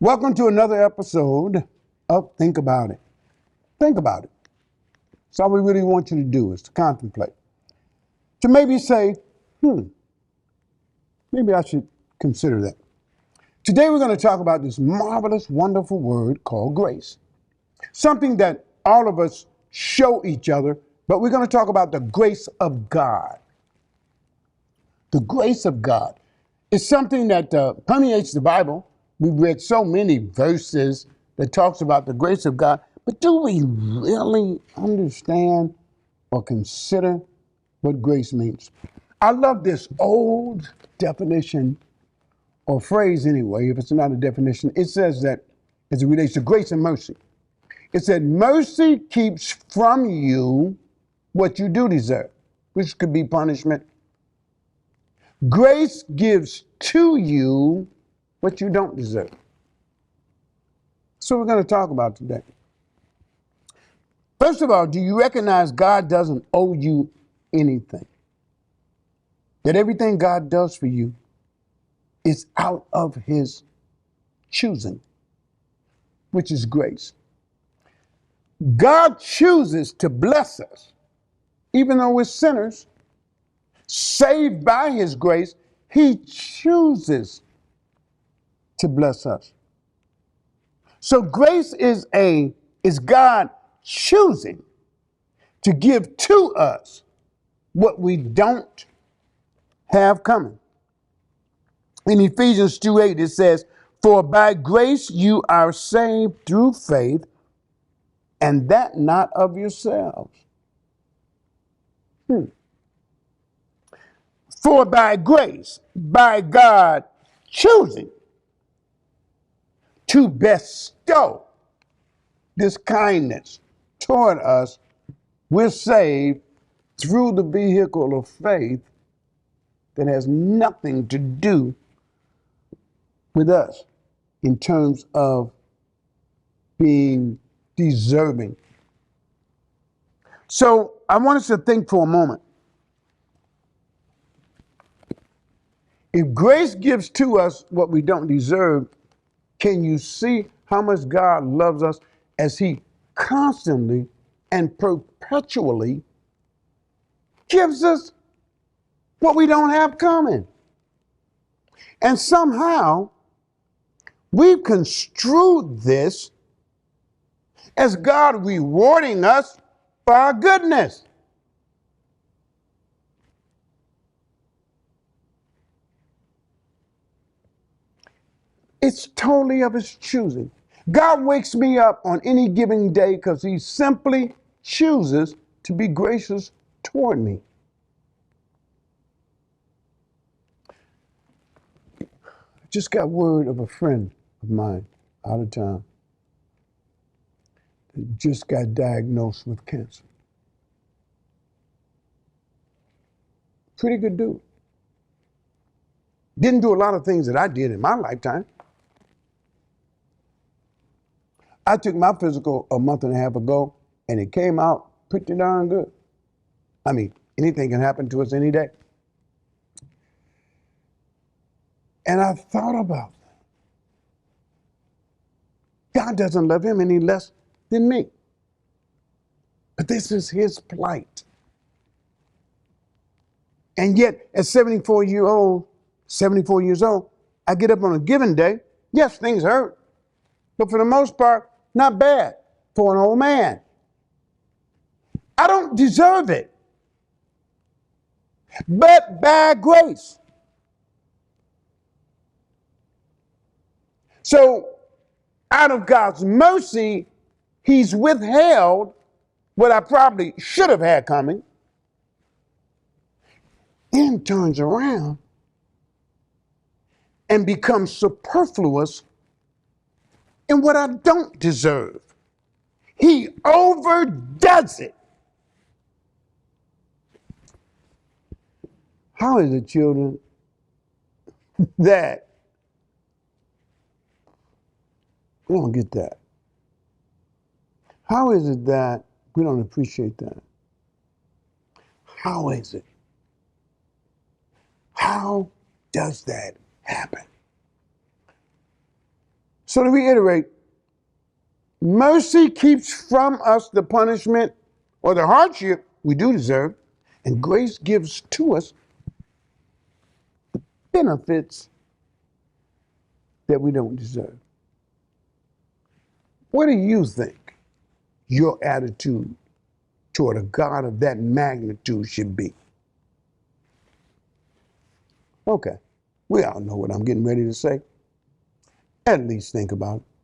Welcome to another episode of Think About It. Think about it. That's all we really want you to do is to contemplate. To maybe say, maybe I should consider that. Today we're going to talk about this marvelous, wonderful word called grace. Something that all of us show each other, but we're going to talk about the grace of God. The grace of God is something that permeates the Bible. We've read so many verses that talks about the grace of God, but do we really understand or consider what grace means? I love this old definition or phrase anyway, if it's not a definition. It says that as it relates to grace and mercy. It said, mercy keeps from you what you do deserve, which could be punishment. Grace gives to you what you don't deserve. So we're going to talk about today. First of all, do you recognize God doesn't owe you anything? That everything God does for you is out of his choosing, which is grace. God chooses to bless us, even though we're sinners, saved by his grace, he chooses to bless us. So grace is God choosing to give to us what we don't have coming. In Ephesians 2:8 it says, "For by grace you are saved through faith, and that not of yourselves." For by grace, by God choosing to bestow this kindness toward us, we're saved through the vehicle of faith that has nothing to do with us in terms of being deserving. So I want us to think for a moment. If grace gives to us what we don't deserve, can you see how much God loves us as he constantly and perpetually gives us what we don't have coming? And somehow we've construed this as God rewarding us for our goodness. It's totally of his choosing. God wakes me up on any given day because he simply chooses to be gracious toward me. I just got word of a friend of mine out of town that just got diagnosed with cancer. Pretty good dude. Didn't do a lot of things that I did in my lifetime. I took my physical a month and a half ago, and it came out pretty darn good. I mean, anything can happen to us any day. And I thought about that. God doesn't love him any less than me. But this is his plight. And yet, at 74 years old, I get up on a given day. Yes, things hurt. But for the most part, not bad for an old man. I don't deserve it. But by grace. So, out of God's mercy, he's withheld what I probably should have had coming, then turns around and becomes superfluous in what I don't deserve. He overdoes it. How is it, children, that we don't get that? How is it that we don't appreciate that? How is it? How does that happen? So to reiterate, mercy keeps from us the punishment or the hardship we do deserve, and grace gives to us benefits that we don't deserve. What do you think your attitude toward a God of that magnitude should be? Okay, we all know what I'm getting ready to say. At least think about it.